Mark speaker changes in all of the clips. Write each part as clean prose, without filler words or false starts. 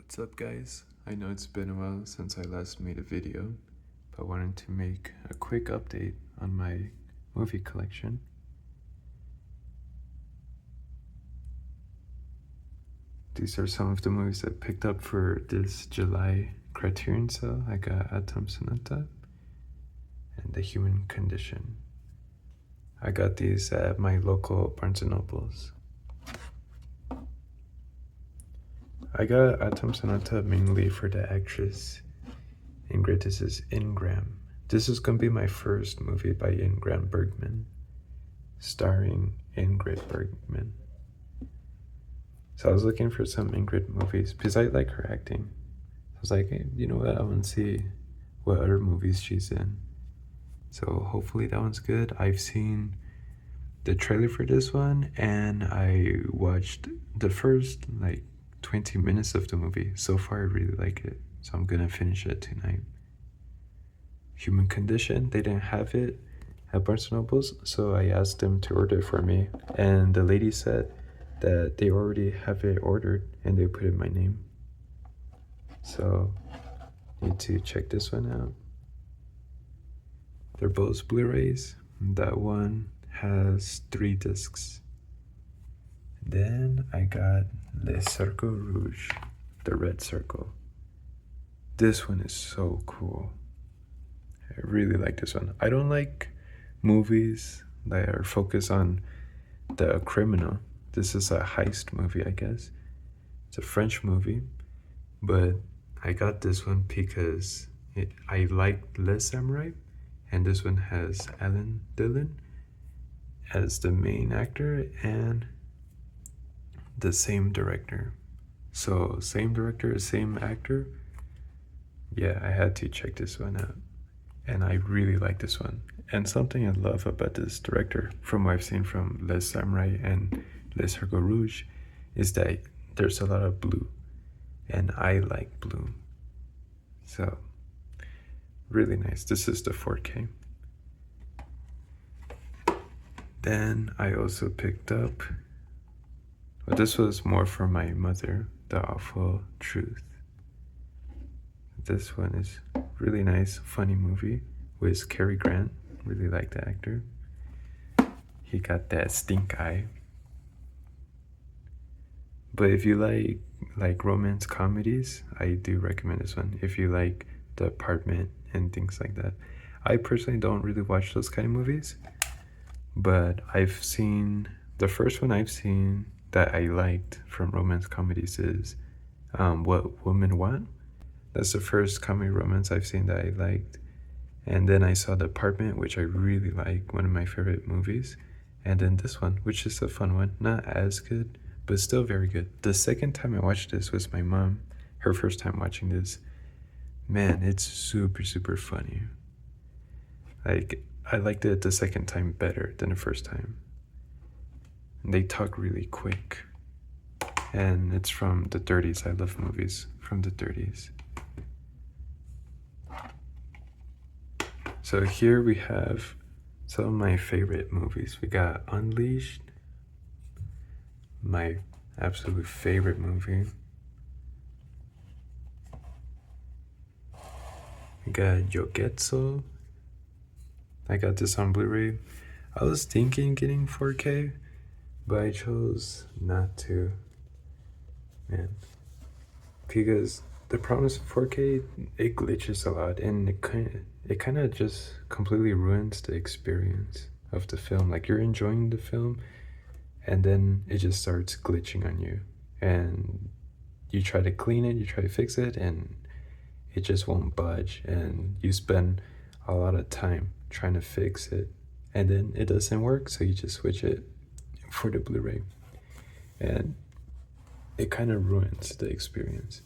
Speaker 1: What's up, guys? I know it's been a while since I last made a video, but I wanted to make a quick update on my movie collection. These are some of the movies I picked up for this July Criterion sale. I got Atom Sonata and The Human Condition. I got these at my local Barnes & Nobles. I got Atom Sonata mainly for the actress Ingrid. This is Ingram. This is gonna be my first movie by Ingrid Bergman, starring Ingrid Bergman. So I was looking for some Ingrid movies because I like her acting. I was like, hey, you know what? I want to see what other movies she's in. So hopefully that one's good. I've seen the trailer for this one and I watched the first 20 minutes of the movie. So far I really like it, so I'm gonna finish it tonight. Human Condition, they didn't have it at Barnes & Nobles, so I asked them to order it for me, and the lady said that they already have it ordered and they put in my name. So need to check this one out. They're both Blu-rays. That one has 3 discs. Then I got Le Cercle Rouge, the red circle. This one is so cool. I really like this one. I don't like movies that are focused on the criminal. This is a heist movie, I guess. It's a French movie, but I got this one because I liked Les Samurai, and this one has Alain Delon as the main actor and the same director. So same director, same actor. Yeah, I had to check this one out, and I really like this one. And something I love about this director, from what I've seen from Les Samurai and Le Cercle Rouge, is that there's a lot of blue, and I like blue. So really nice. This is the 4K. Then I also picked up, well, this was more for my mother, The Awful Truth. This one is really nice, funny movie with Cary Grant. Really like the actor. He got that stink eye. But if you like romance comedies, I do recommend this one. If you like The Apartment and things like that. I personally don't really watch those kind of movies, but I've seen, the first one I've seen that I liked from romance comedies is What Women Want. That's the first comedy romance I've seen that I liked. And then I saw The Apartment, which I really like, one of my favorite movies. And then this one, which is a fun one. Not as good, but still very good. The second time I watched this was my mom, her first time watching this. Man, it's super, super funny. I liked it the second time better than the first time. And they talk really quick. And it's from the 30s. I love movies from the 30s. So here we have some of my favorite movies. We got Unleashed, my absolute favorite movie. We got Yogetsu. I got this on Blu-ray. I was thinking getting 4K, but I chose not to. Man, because the problem with 4K, it glitches a lot, and it kind of just completely ruins the experience of the film. Like, you're enjoying the film, and then it just starts glitching on you, and you try to clean it, you try to fix it, and it just won't budge, and you spend a lot of time trying to fix it, and then it doesn't work, so you just switch it for the Blu-ray, and it kind of ruins the experience.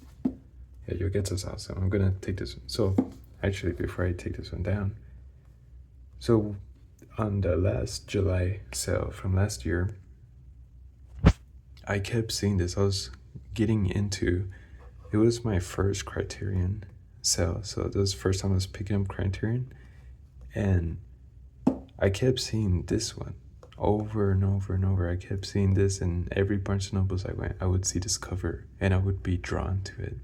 Speaker 1: Yeah, Yogetsu's awesome. I'm gonna take this one. So actually, before I take this one down, so on the last July sale from last year, I kept seeing this. I was getting into, it was my first Criterion sale, so this was the first time I was picking up Criterion, and I kept seeing this one over and over and over. I kept seeing this in every Barnes & Nobles I went. I would see this cover and I would be drawn to it.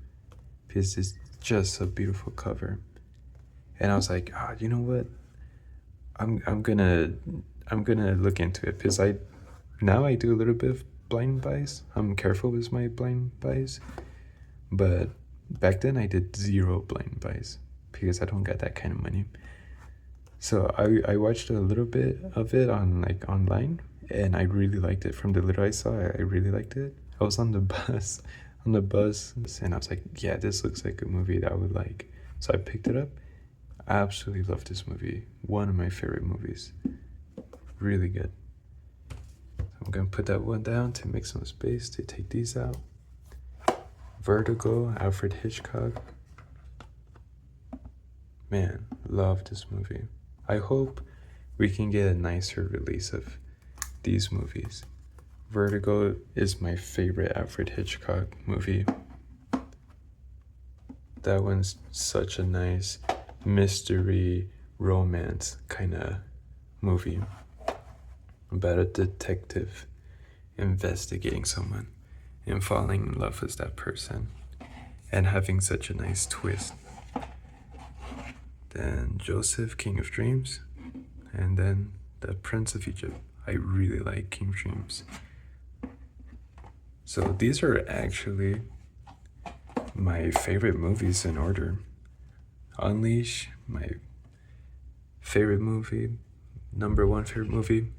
Speaker 1: because it's just a beautiful cover. And I was like, you know what? I'm gonna look into it because I do a little bit of blind buys. I'm careful with my blind buys, but back then I did 0 blind buys because I don't got that kind of money. So I watched a little bit of it on online, and I really liked it. From the little I saw, I really liked it. I was on the bus, and I was like, yeah, this looks like a movie that I would like. So I picked it up. I absolutely love this movie. One of my favorite movies. Really good. So I'm gonna put that one down to make some space to take these out. Vertigo, Alfred Hitchcock. Man, love this movie. I hope we can get a nicer release of these movies. Vertigo is my favorite Alfred Hitchcock movie. That one's such a nice mystery romance kind of movie about a detective investigating someone and falling in love with that person and having such a nice twist. Then Joseph, King of Dreams, and then The Prince of Egypt. I really like King of Dreams. So these are actually my favorite movies in order. Unleash, my favorite movie, number 1 favorite movie.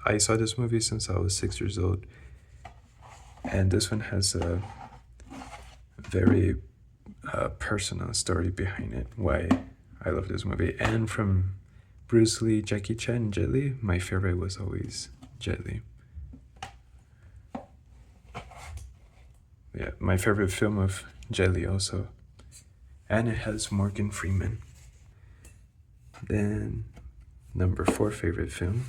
Speaker 1: I saw this movie since I was 6 years old, and this one has a very personal story behind it, why I love this movie. And from Bruce Lee, Jackie Chan, and Jet Li, my favorite was always Jet Li. Yeah, my favorite film of Jet Li also. And it has Morgan Freeman. Then number 4 favorite film.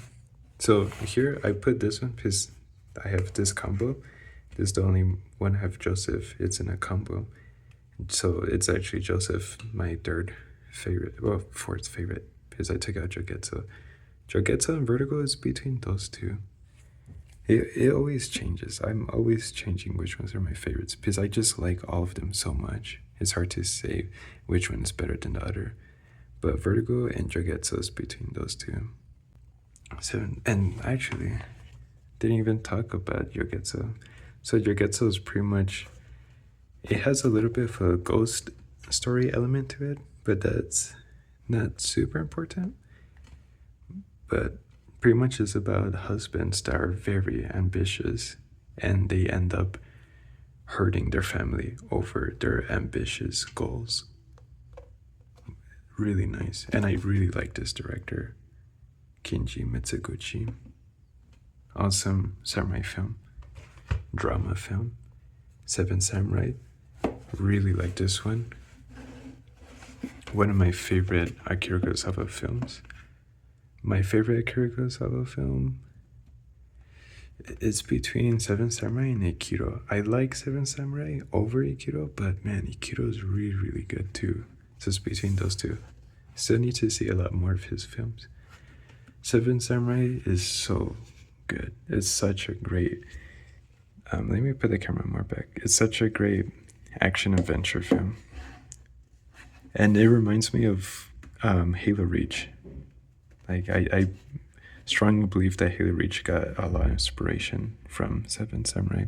Speaker 1: So here I put this one because I have this combo. This is the only one I have Joseph. It's in a combo. So it's actually Joseph, my 3rd favorite, well, 4th favorite, because I took out Jogetsu. Jogetsu and Vertigo is between those two. It always changes. I'm always changing which ones are my favorites because I just like all of them so much. It's hard to say which one is better than the other. But Vertigo and Jogetsu is between those two. So, and actually, didn't even talk about Jogetsu. So Jogetsu is pretty much, it has a little bit of a ghost story element to it, but that's not super important. But pretty much is about husbands that are very ambitious and they end up hurting their family over their ambitious goals. Really nice. And I really like this director, Kinji Mitsuguchi. Awesome samurai film, drama film, Seven Samurai. Really like this one. One of my favorite Akira Kurosawa films. My favorite Akira Kurosawa film is between Seven Samurai and Ikiru. I like Seven Samurai over Ikiru, but man, Ikiru is really, really good too. So it's between those two. Still need to see a lot more of his films. Seven Samurai is so good. It's such a great, let me put the camera more back. It's such a great action adventure film. And it reminds me of Halo Reach. Like I strongly believe that Halo Reach got a lot of inspiration from Seven Samurai.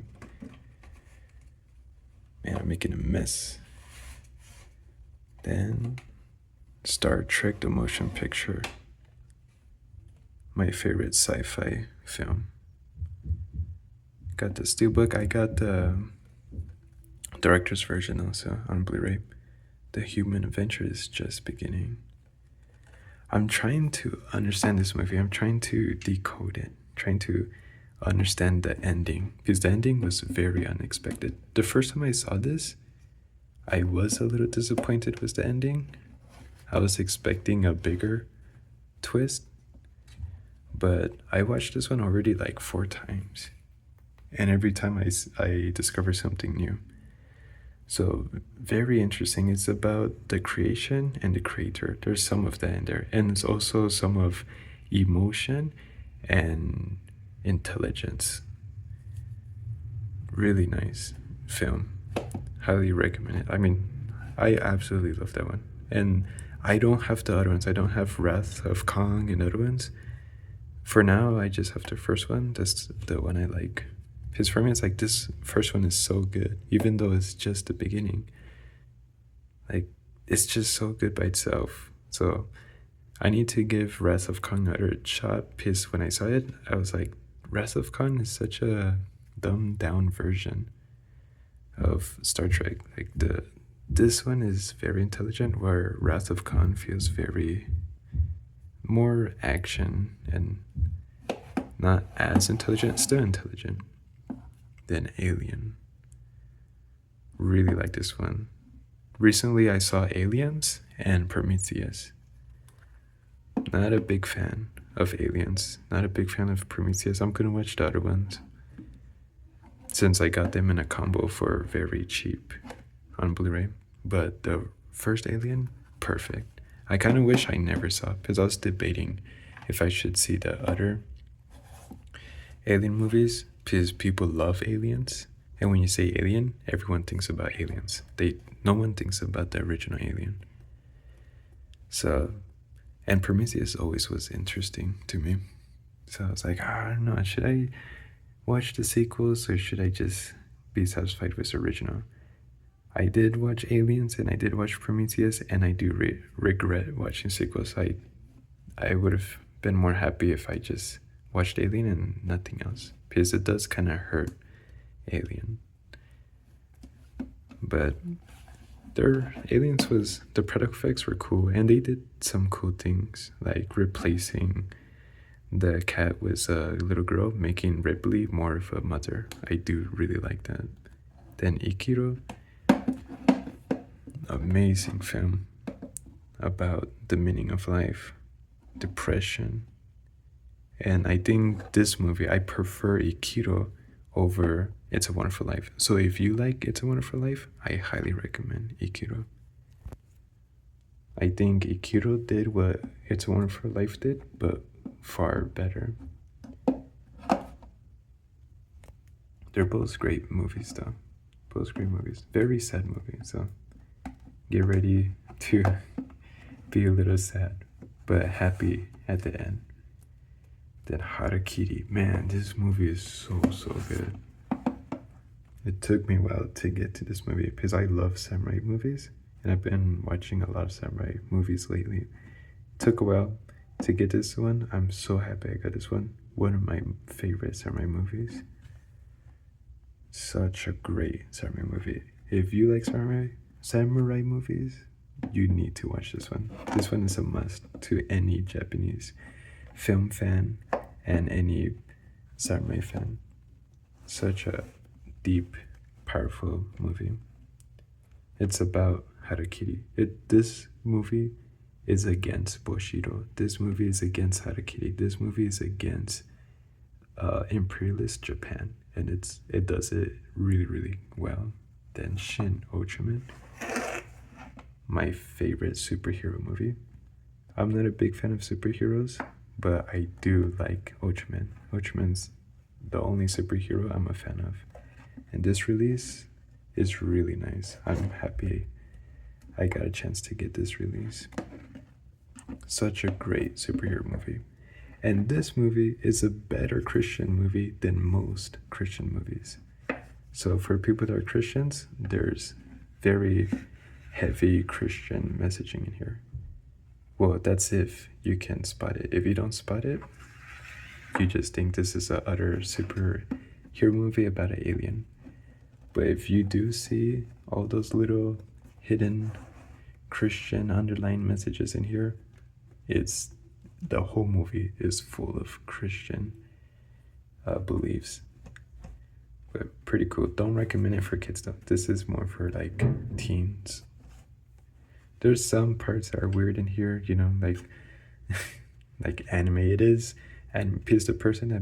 Speaker 1: Man, I'm making a mess. Then Star Trek the Motion Picture. My favorite sci-fi film. Got the steelbook. I got the director's version also on Blu-ray. The Human Adventure is just beginning. I'm trying to understand this movie. I'm trying to decode it, trying to understand the ending, because the ending was very unexpected. The first time I saw this, I was a little disappointed with the ending. I was expecting a bigger twist, but I watched this one already like 4 times, and every time I discover something new. So very interesting. It's about the creation and the creator. There's some of that in there. And it's also some of emotion and intelligence. Really nice film. highly recommend it. I mean, I absolutely love that one. And I don't have the other ones. I don't have Wrath of Kong and other ones. For now, I just have the first one. That's the one I like. Because for me, it's like this first one is so good, even though it's just the beginning. Like, it's just so good by itself. So I need to give Wrath of Kong another shot, because when I saw it, I was like, Wrath of Kong is such a dumbed down version of Star Trek. Like this one is very intelligent, where Wrath of Khan feels very more action and not as intelligent, still intelligent than Alien. Really like this one. Recently I saw Aliens and Prometheus. Not a big fan of Aliens, not a big fan of Prometheus. I'm gonna watch the other ones, since I got them in a combo for very cheap on Blu-ray. But the first Alien, perfect. I kind of wish I never saw it, because I was debating if I should see the other Alien movies, because people love aliens, and when you say Alien, everyone thinks about aliens. No one thinks about the original Alien. So, and Prometheus always was interesting to me. So I was like, I don't know, should I watch the sequels, or should I just be satisfied with the original? I did watch Aliens and I did watch Prometheus, and I do regret watching sequels. I would have been more happy if I just watched Alien and nothing else, because it does kind of hurt Alien. But the practical effects were cool, and they did some cool things, like replacing the cat with a little girl, making Ripley more of a mother. I do really like that. Then Ikiro, amazing film about the meaning of life, depression. And I think this movie, I prefer Ikiro over It's a Wonderful Life. So if you like It's a Wonderful Life, I highly recommend Ikiro. I think Ikiro did what It's a Wonderful Life did, but far better. They're both great movies though. Both great movies. Very sad movie, so get ready to be a little sad, but happy at the end. Then Harakiri, man, this movie is so good. It took me a while to get to this movie, because I love samurai movies, and I've been watching a lot of samurai movies lately. It took a while to get this one. I'm so happy I got this one. One of my favorite samurai movies. Such a great samurai movie. If you like samurai movies, you need to watch this one. This one is a must to any Japanese film fan and any samurai fan. Such a deep, powerful movie. It's about Harakiri. This movie is against Bushido. This movie is against Harakiri. This movie is against imperialist Japan, and it does it really well. Then Shin Ultraman, my favorite superhero movie. I'm not a big fan of superheroes, but I do like Ultraman. Ultraman's the only superhero I'm a fan of. And this release is really nice. I'm happy I got a chance to get this release. Such a great superhero movie. And this movie is a better Christian movie than most Christian movies. So for people that are Christians, there's very heavy Christian messaging in here. Well, that's if you can spot it. If you don't spot it, you just think this is a utter superhero movie about an alien. But if you do see all those little hidden Christian underlying messages in here, the whole movie is full of Christian beliefs. But pretty cool. Don't recommend it for kids though. This is more for like teens. There's some parts that are weird in here, like anime it is. And because the person that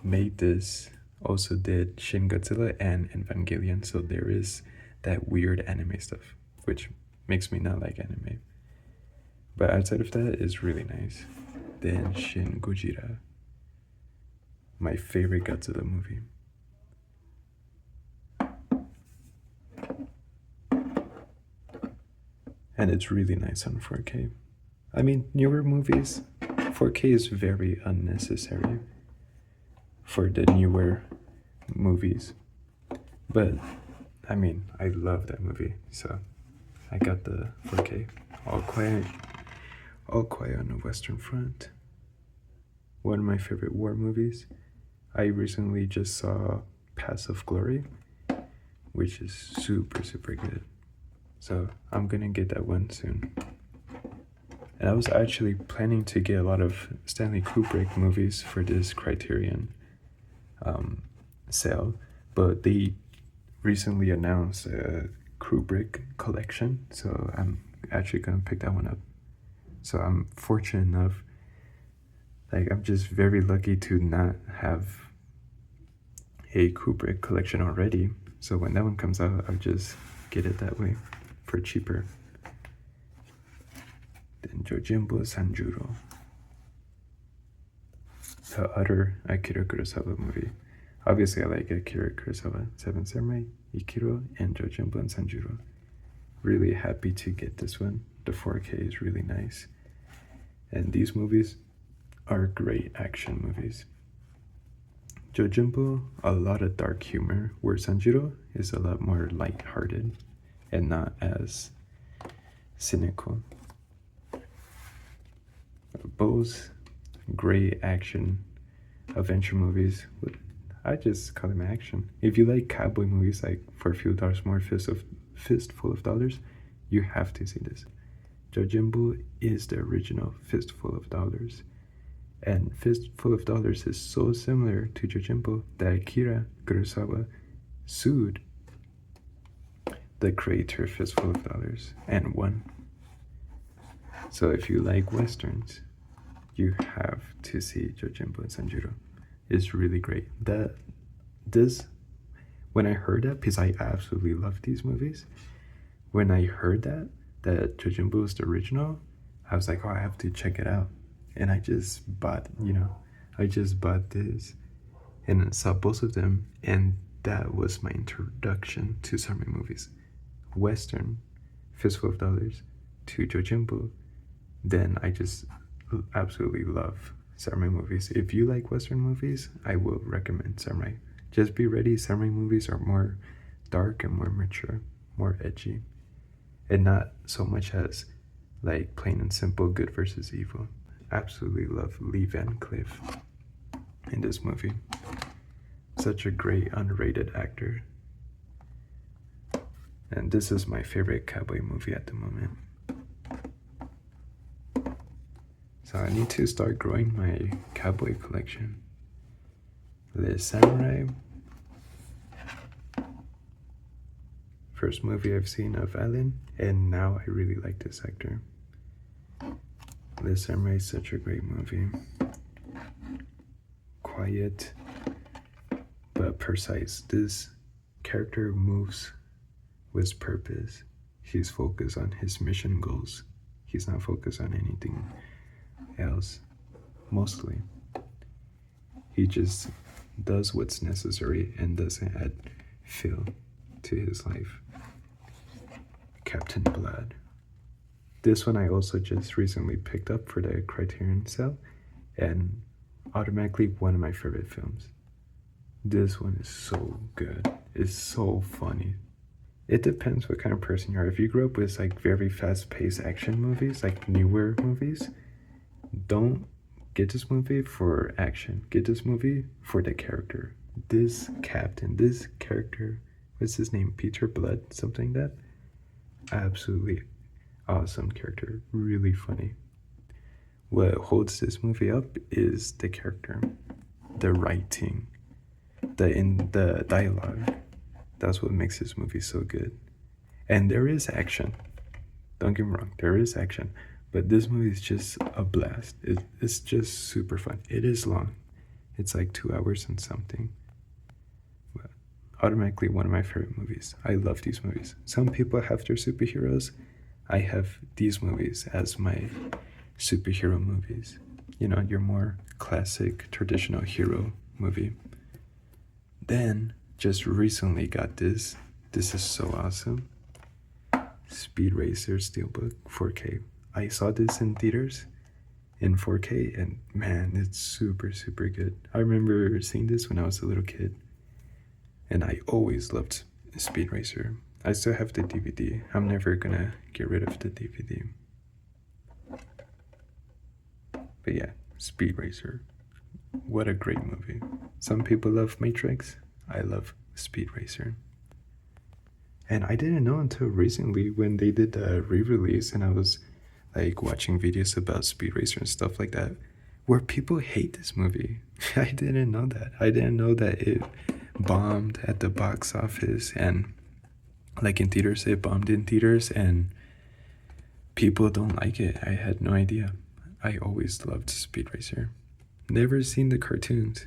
Speaker 1: made this also did Shin Godzilla and Evangelion, so there is that weird anime stuff, which makes me not like anime. But outside of that, it's really nice. Then Shin Gojira, my favorite Godzilla movie. and it's really nice on 4K. I mean, newer movies, 4K is very unnecessary for the newer movies. But I mean, I love that movie, so I got the 4K. All Quiet on the Western Front. One of my favorite war movies. I recently just saw Paths of Glory, which is super, super good. So I'm gonna get that one soon. And I was actually planning to get a lot of Stanley Kubrick movies for this Criterion sale, but they recently announced a Kubrick collection, so I'm actually gonna pick that one up. So I'm fortunate enough, like I'm just very lucky to not have a Kubrick collection already. So when that one comes out, I'll just get it that way for cheaper. Then Yojimbo Sanjuro, the other Akira Kurosawa movie. Obviously, I like Akira Kurosawa, Seven Samurai, Ikiro, and Yojimbo and Sanjuro. Really happy to get this one. The 4K is really nice. And these movies are great action movies. Yojimbo, a lot of dark humor, where Sanjuro is a lot more lighthearted and not as cynical. Both great action adventure movies. I just call them action. If you like cowboy movies, like For a Few Dollars More, Fistful of Dollars, you have to see this. Yojimbo is the original Fistful of Dollars. And Fistful of Dollars is so similar to Yojimbo that Akira Kurosawa sued the creator of Fistful of Dollars and won. So if you like westerns, you have to see Yojimbo and Sanjuro. It's really great. When I heard that, because I absolutely love these movies, when I heard that Yojimbo is the original, I was like, oh, I have to check it out. And I just bought this and saw both of them, and that was my introduction to samurai movies. Western, Fistful of Dollars, to Yojimbo. Then I just absolutely love samurai movies. If you like Western movies, I will recommend samurai. Just be ready, samurai movies are more dark and more mature, more edgy, and not so much as like plain and simple good versus evil. Absolutely love Lee Van Cleef in this movie. Such a great underrated actor. And this is my favorite cowboy movie at the moment. So I need to start growing my cowboy collection. The Samurai. First movie I've seen of Allen, and now I really like this actor. The Samurai is such a great movie. Quiet, but precise. This character moves with purpose. He's focused on his mission goals. He's not focused on anything else, mostly. He just does what's necessary and doesn't add feel to his life. Captain Blood. This one I also just recently picked up for the Criterion sale, and automatically one of my favorite films. This one is so good. It's so funny. It depends what kind of person you are. If you grew up with like very fast-paced action movies, like newer movies, don't get this movie for action. Get this movie for the character. This character, what's his name? Peter Blood, something like that. Absolutely awesome character. Really funny. What holds this movie up is the character, the writing, the dialogue. That's what makes this movie so good. And there is action. Don't get me wrong, there is action. But this movie is just a blast. It's just super fun. It is long. It's like 2 hours and something. But automatically one of my favorite movies. I love these movies. Some people have their superheroes. I have these movies as my superhero movies. You know, your more classic, traditional hero movie. Then, just recently got this. This is so awesome. Speed Racer Steelbook 4K. I saw this in theaters in 4K, and man, it's super, super good. I remember seeing this when I was a little kid, and I always loved Speed Racer. I still have the DVD. I'm never gonna get rid of the DVD. But yeah, Speed Racer. What a great movie. Some people love Matrix. I love Speed Racer. And I didn't know until recently when they did the re-release and I was like watching videos about Speed Racer and stuff like that, where people hate this movie. I didn't know that. I didn't know that it bombed at the box office, and like in theaters, it bombed in theaters and people don't like it. I had no idea. I always loved Speed Racer. Never seen the cartoons,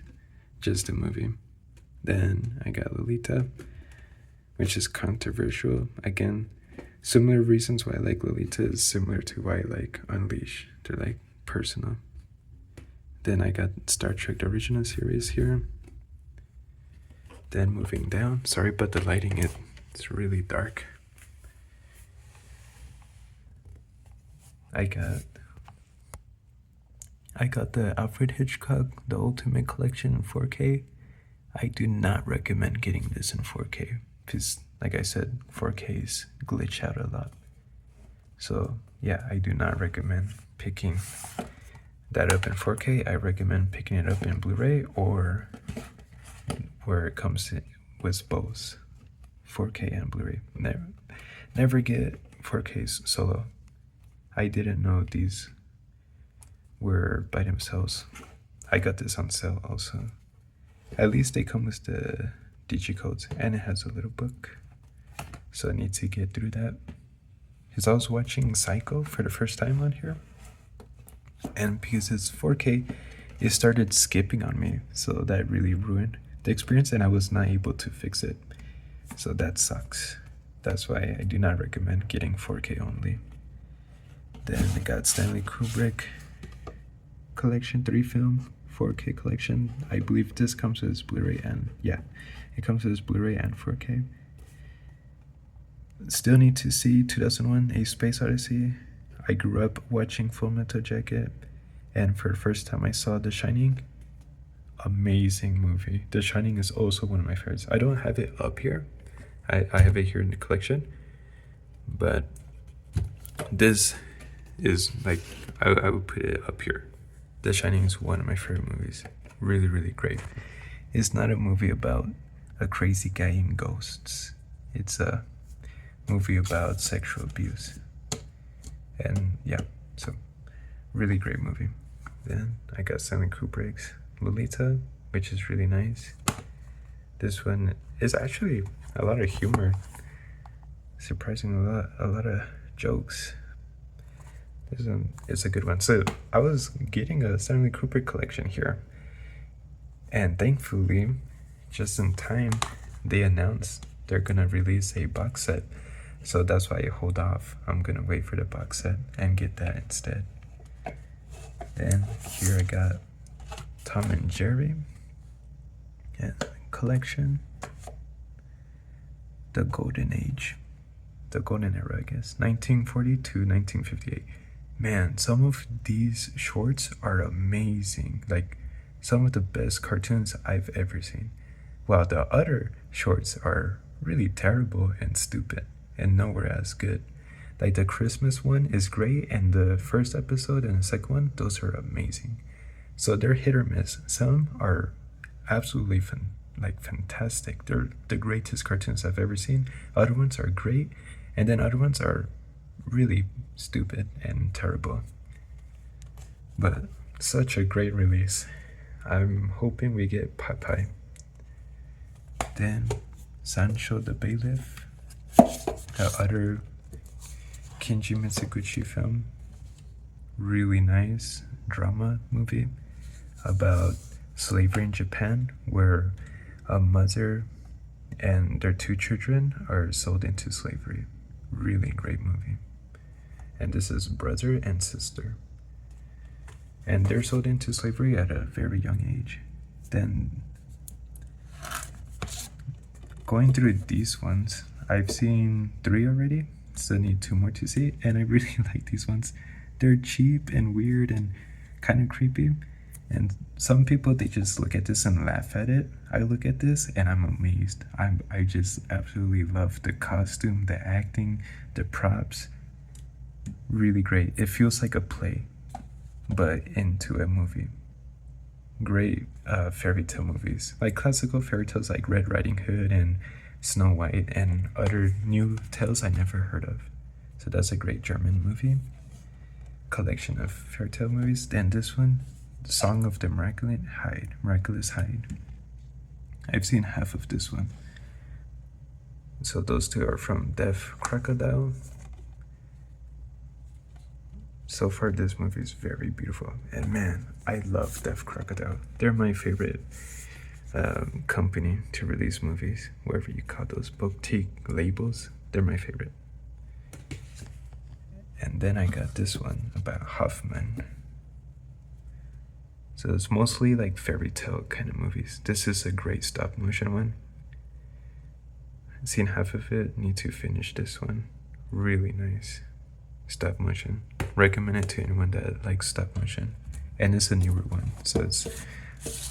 Speaker 1: just the movie. Then I got Lolita, which is controversial. Again, similar reasons why I like Lolita is similar to why I like Unleash. They're like personal. Then I got Star Trek the Original Series here. Then moving down, sorry about the lighting, it's really dark. I got the Alfred Hitchcock, the Ultimate Collection in 4K. I do not recommend getting this in 4K because, like I said, 4Ks glitch out a lot. So yeah, I do not recommend picking that up in 4K. I recommend picking it up in Blu-ray or where it comes with both 4K and Blu-ray. Never get 4Ks solo. I didn't know these were by themselves. I got this on sale also. At least they come with the digicodes, and it has a little book, so I need to get through that. Because I was watching Psycho for the first time on here, and because it's 4K, it started skipping on me, so that really ruined the experience, and I was not able to fix it. So that sucks. That's why I do not recommend getting 4K only. Then I got Stanley Kubrick Collection 3 film 4K collection. I believe this comes with Blu-ray and yeah, it comes with Blu-ray and 4K. Still need to see 2001 A Space Odyssey. I grew up watching Full Metal Jacket, and for the first time I saw The Shining. Amazing movie. The Shining is also one of my favorites. I don't have it up here. I have it here in the collection, but this is like, I would put it up here. The Shining is one of my favorite movies. Really, really great. It's not a movie about a crazy guy in ghosts. It's a movie about sexual abuse. And yeah, so really great movie. Then I got Stanley Kubrick's Lolita, which is really nice. This one is actually a lot of humor. Surprisingly, a lot of jokes. It's a good one. So I was getting a Stanley Kubrick collection here, and thankfully, just in time, they announced they're gonna release a box set. So that's why I hold off. I'm gonna wait for the box set and get that instead. Then here I got Tom and Jerry collection. The Golden Age. The Golden Era, I guess. 1940 to 1958. Man, some of these shorts are amazing. Like, some of the best cartoons I've ever seen. While the other shorts are really terrible and stupid and nowhere as good. Like the Christmas one is great, and the first episode and the second one, those are amazing. So they're hit or miss. Some are absolutely fantastic. They're the greatest cartoons I've ever seen. Other ones are great, and then other ones are really stupid and terrible. But such a great release. I'm hoping we get Popeye. Then Sancho the Bailiff, the other Kenji Mitsuguchi film. Really nice drama movie about slavery in Japan, where a mother and their 2 children are sold into slavery. Really great movie. And this is brother and sister, and they're sold into slavery at a very young age. Then going through these ones, I've seen 3 already. still need 2 more to see, and I really like these ones. They're cheap and weird and kind of creepy, and some people, they just look at this and laugh at it. I look at this and I'm amazed. I just absolutely love the costume, the acting, the props. Really great. It feels like a play, but into a movie. Great fairy tale movies, like classical fairy tales like Red Riding Hood and Snow White and other new tales I never heard of. So that's a great German movie collection of fairy tale movies. Then this one, The Song of the Miraculous Hyde. I've seen half of this one. So those two are from Deaf Crocodile. So far, this movie is very beautiful, and man, I love Deaf Crocodile. They're my favorite company to release movies, wherever you call those boutique labels. They're my favorite. And then I got this one about Hoffman. So it's mostly like fairy tale kind of movies. This is a great stop motion one. I've seen half of it, need to finish this one. Really nice stop motion. Recommend it to anyone that likes stop motion. And it's a newer one, so it's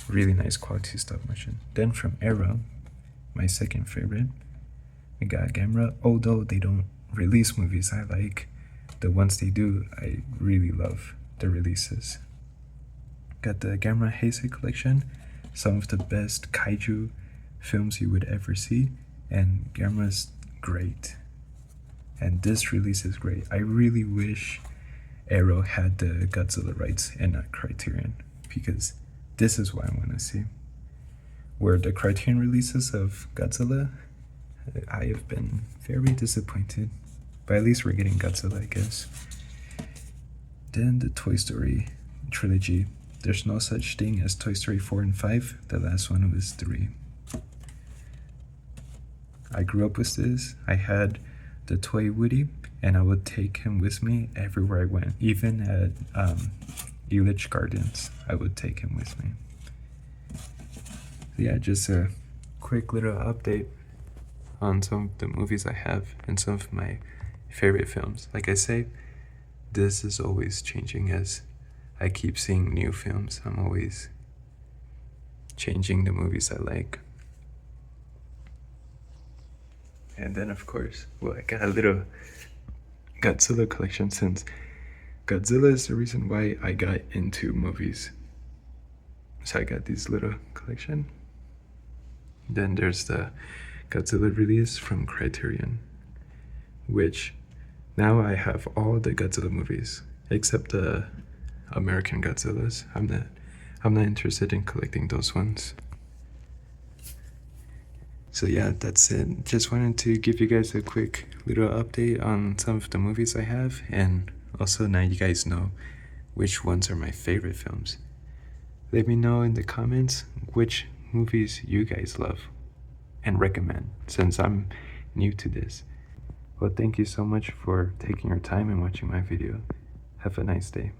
Speaker 1: really nice quality stop motion. Then from Arrow, my second favorite, we got Gamera. Although they don't release movies I like, the ones they do, I really love the releases. Got the Gamera Heisei collection, some of the best kaiju films you would ever see, and Gamera's great. And this release is great. I really wish Arrow had the Godzilla rights and not Criterion, because this is what I want to see. Where the Criterion releases of Godzilla, I have been very disappointed. But at least we're getting Godzilla, I guess. Then the Toy Story trilogy. There's no such thing as Toy Story 4 and 5. The last one was 3. I grew up with this. I had the toy Woody, and I would take him with me everywhere I went. Even at Elitch Gardens, I would take him with me. Yeah, just a quick little update on some of the movies I have and some of my favorite films. Like I say, this is always changing as I keep seeing new films. I'm always changing the movies I like. And then of course, well, I got a little Godzilla collection, since Godzilla is the reason why I got into movies. So I got this little collection. Then there's the Godzilla release from Criterion, which now I have all the Godzilla movies except the American Godzillas. I'm not interested in collecting those ones. So yeah, that's it. Just wanted to give you guys a quick little update on some of the movies I have, and also now you guys know which ones are my favorite films. Let me know in the comments which movies you guys love and recommend, since I'm new to this. Well, thank you so much for taking your time and watching my video. Have a nice day.